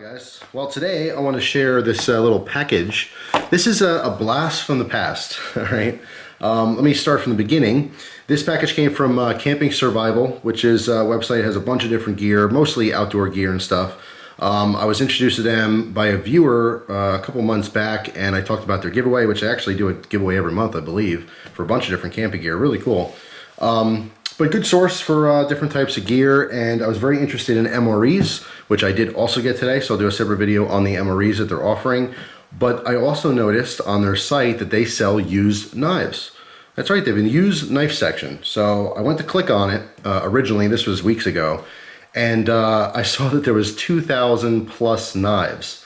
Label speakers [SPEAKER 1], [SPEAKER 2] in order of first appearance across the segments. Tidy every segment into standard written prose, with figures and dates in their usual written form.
[SPEAKER 1] Hi guys. Well, today I want to share this little package. This is a blast from the past. All right. Let me start from the beginning. This package came from Camping Survival, which is a website that has a bunch of different gear, mostly outdoor gear and stuff. I was introduced to them by a viewer a couple months back, and I talked about their giveaway, which I actually do a giveaway every month, I believe, for a bunch of different camping gear. Really cool. But good source for different types of gear, and I was very interested in MREs, which I did also get today, so I'll do a separate video on the MREs that they're offering. But I also noticed on their site that they sell used knives. That's right, they have a used knife section. So I went to click on it, originally, this was weeks ago, and I saw that there was 2,000 plus knives.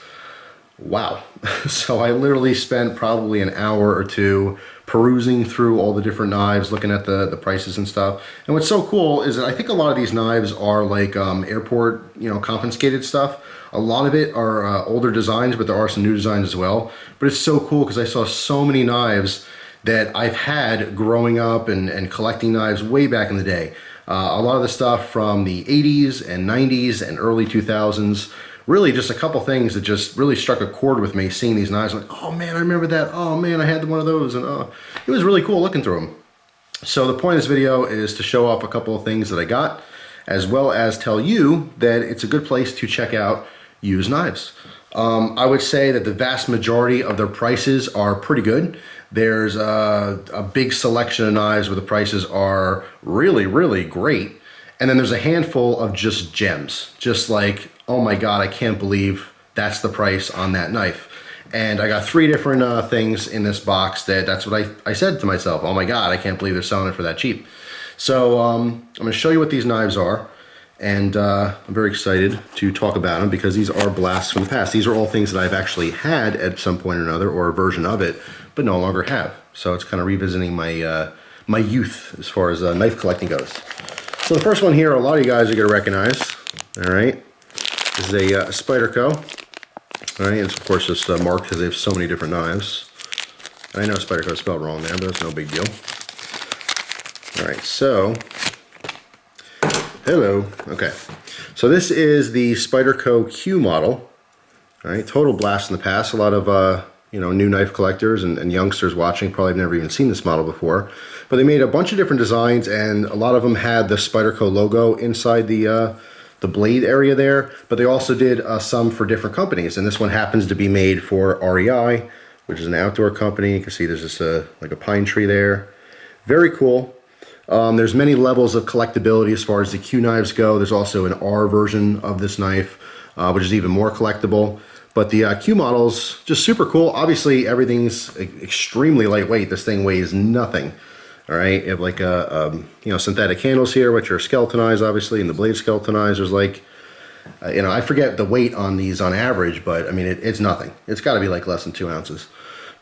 [SPEAKER 1] Wow. So I literally spent probably an hour or two perusing through all the different knives, looking at the prices and stuff. And what's so cool is that I think a lot of these knives are like airport, confiscated stuff. A lot of it are older designs, but there are some new designs as well. But it's so cool because I saw so many knives that I've had growing up and collecting knives way back in the day. A lot of the stuff from the 80s and 90s and early 2000s. Really just a couple things that just really struck a chord with me seeing these knives. Like, oh man, I remember that. Oh man, I had one of those. And it was really cool looking through them. So the point of this video is to show off a couple of things that I got, as well as tell you that it's a good place to check out used knives. I would say that the vast majority of their prices are pretty good. There's a big selection of knives where the prices are really, really great. And then there's a handful of just gems, just like, oh my God, I can't believe that's the price on that knife. And I got three different things in this box that's what I said to myself, oh my God, I can't believe they're selling it for that cheap. So I'm gonna show you what these knives are. And I'm very excited to talk about them because these are blasts from the past. These are all things that I've actually had at some point or another, or a version of it, but no longer have. So it's kind of revisiting my, my youth as far as knife collecting goes. So the first one here, a lot of you guys are gonna recognize, all right? This is a Spyderco, all right? It's of course just marked because they have so many different knives. I know Spyderco is spelled wrong there, but it's no big deal. All right, so, hello, okay. So this is the Spyderco Q model, all right? Total blast in the past. A lot of new knife collectors and youngsters watching probably have never even seen this model before. But they made a bunch of different designs, and a lot of them had the Spyderco logo inside the blade area there, but they also did some for different companies, and this one happens to be made for REI, which is an outdoor company. You can see there's just like a pine tree there. Very cool. There's many levels of collectability as far as the Q knives go. There's also an R version of this knife, which is even more collectible. But the Q model's just super cool. Obviously, everything's extremely lightweight. This thing weighs nothing. All right, you have like synthetic handles here, which are skeletonized, obviously, and the blade skeletonized. There's like, I forget the weight on these on average, but I mean, it's nothing. It's got to be like less than 2 ounces.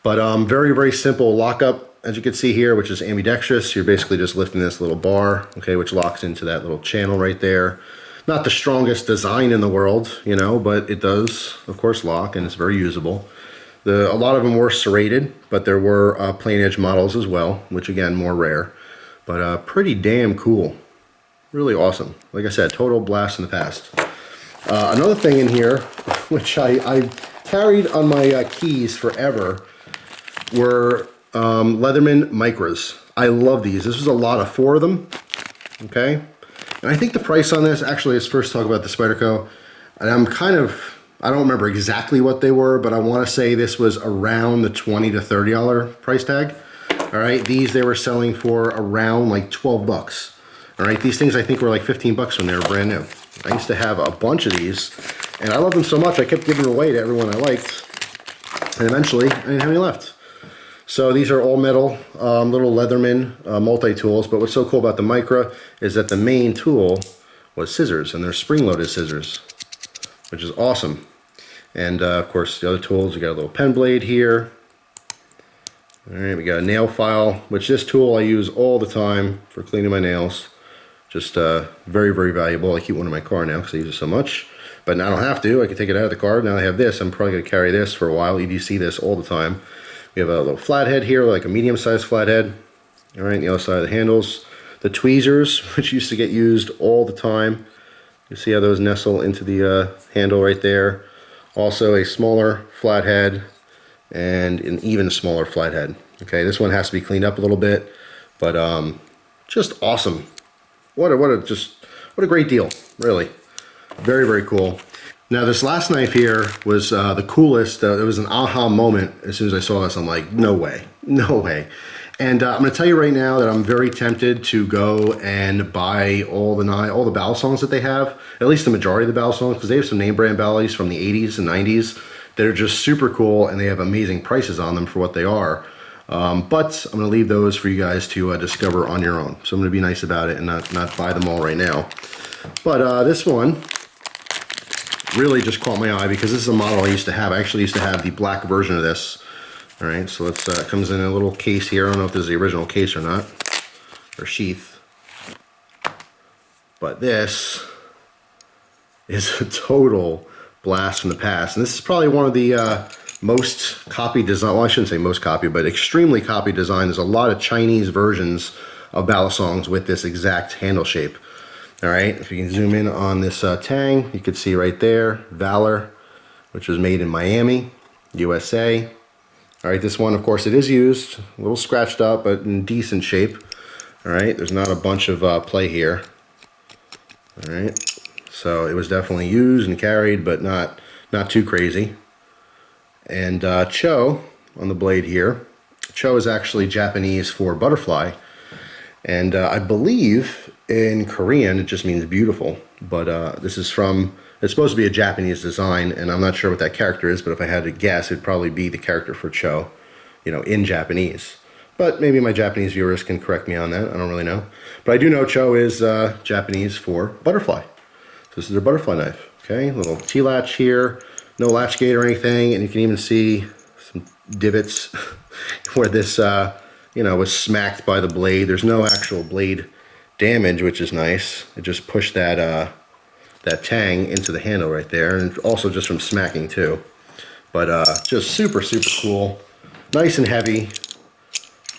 [SPEAKER 1] But very, very simple lockup, as you can see here, which is ambidextrous. You're basically just lifting this little bar, okay, which locks into that little channel right there. Not the strongest design in the world, but it does, of course, lock, and it's very usable. A lot of them were serrated, but there were plain edge models as well, which again, more rare, but pretty damn cool. Really awesome. Like I said, total blast in the past. Another thing in here, which I carried on my keys forever, were Leatherman Micros. I love these. This was a lot of 4 of them, okay? And I think the price on this, actually, let's first talk about the Spyderco. And I don't remember exactly what they were, but I want to say this was around the $20 to $30 price tag. All right, these they were selling for around like 12 bucks. All right, these things I think were like 15 bucks when they were brand new. I used to have a bunch of these, and I loved them so much I kept giving them away to everyone I liked. And eventually, I didn't have any left. So these are all metal, little Leatherman multi-tools. But what's so cool about the Micro is that the main tool was scissors, and they're spring-loaded scissors, which is awesome. And of course, the other tools, you got a little pen blade here. All right, we got a nail file, which this tool I use all the time for cleaning my nails. Just very, very valuable. I keep one in my car now because I use it so much. But now I don't have to. I can take it out of the car. Now I have this. I'm probably going to carry this for a while. You see this all the time. We have a little flathead here, like a medium-sized flathead. All right, the other side of the handles. The tweezers, which used to get used all the time. You see how those nestle into the handle right there. Also a smaller flathead and an even smaller flathead. Okay, this one has to be cleaned up a little bit, but just awesome. What a great deal, really. Very, very cool. Now this last knife here was the coolest. It was an aha moment as soon as I saw this. I'm like, no way, no way. And I'm going to tell you right now that I'm very tempted to go and buy all the Balisongs that they have, at least the majority of the Balisongs, because they have some name brand Balis from the 80s and 90s that are just super cool, and they have amazing prices on them for what they are. But I'm going to leave those for you guys to discover on your own. So I'm going to be nice about it and not buy them all right now. But this one really just caught my eye because this is a model I used to have. I actually used to have the black version of this. All right, so let's, it comes in a little case here. I don't know if this is the original case or not, or sheath. But this is a total blast from the past. And this is probably one of the most copied design, well, I shouldn't say most copied, but extremely copied design. There's a lot of Chinese versions of Balisongs with this exact handle shape. All right, if you can zoom in on this tang, you can see right there, Valor, which was made in Miami, USA. All right, this one, of course, it is used, a little scratched up, but in decent shape. All right, there's not a bunch of play here. All right, so it was definitely used and carried, but not too crazy. And Cho on the blade here. Cho is actually Japanese for butterfly, and I believe in Korean it just means beautiful. But this is from, it's supposed to be a Japanese design, and I'm not sure what that character is, but if I had to guess, it'd probably be the character for Cho, you know, in Japanese. But maybe my Japanese viewers can correct me on that. I don't really know. But I do know Cho is Japanese for butterfly. So this is their butterfly knife. Okay, little T-latch here, no latch gate or anything, and you can even see some divots where this, you know, was smacked by the blade. There's no actual blade damage, which is nice. It just pushed that that tang into the handle right there, and also just from smacking too. But just super, super cool. Nice and heavy.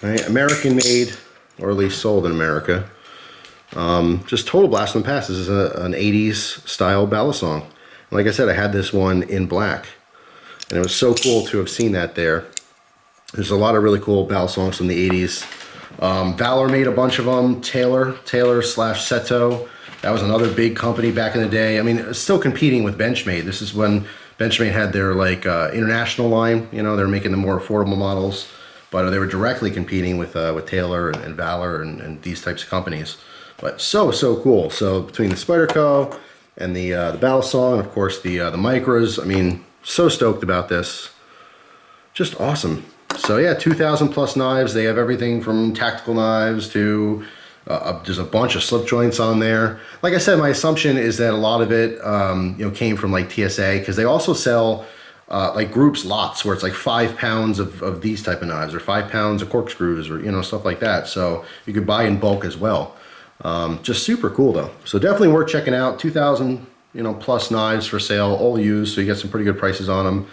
[SPEAKER 1] Right? American made, or at least sold in America. Just total blast from the past. This is an 80s style Balisong. And like I said, I had this one in black, and it was so cool to have seen that there. There's a lot of really cool Balisongs from the 80s. Valor made a bunch of them. Taylor / Seto. That was another big company back in the day. I mean, it's still competing with Benchmade. This is when Benchmade had their like international line. You know, they're making the more affordable models, but they were directly competing with Taylor and Valor and these types of companies. But so cool. So between the Spyderco and the Balisong, and of course the Micros, I mean, so stoked about this. Just awesome. So yeah, 2,000 plus knives. They have everything from tactical knives to there's a bunch of slip joints on there. Like I said, my assumption is that a lot of it, you know, came from like TSA, because they also sell like groups lots where it's like 5 pounds of these type of knives, or 5 pounds of corkscrews, or, you know, stuff like that. So you could buy in bulk as well. Just super cool though. So definitely worth checking out. 2,000, you know, plus knives for sale, all used. So you get some pretty good prices on them.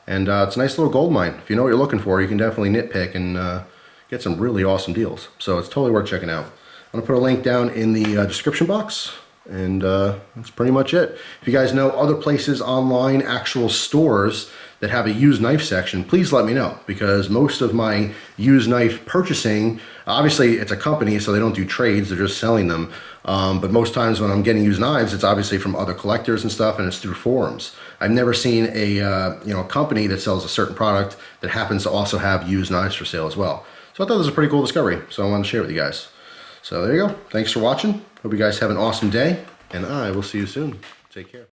[SPEAKER 1] And it's a nice little gold mine. If you know what you're looking for, you can definitely nitpick and get some really awesome deals. So it's totally worth checking out. I'm gonna put a link down in the description box, and that's pretty much it. If you guys know other places online, actual stores that have a used knife section, please let me know, because most of my used knife purchasing, obviously it's a company, so they don't do trades, they're just selling them. But most times when I'm getting used knives, it's obviously from other collectors and stuff, and it's through forums. I've never seen a you know, a company that sells a certain product that happens to also have used knives for sale as well. So I thought it was a pretty cool discovery, so I wanted to share it with you guys. So there you go. Thanks for watching. Hope you guys have an awesome day, and I will see you soon. Take care.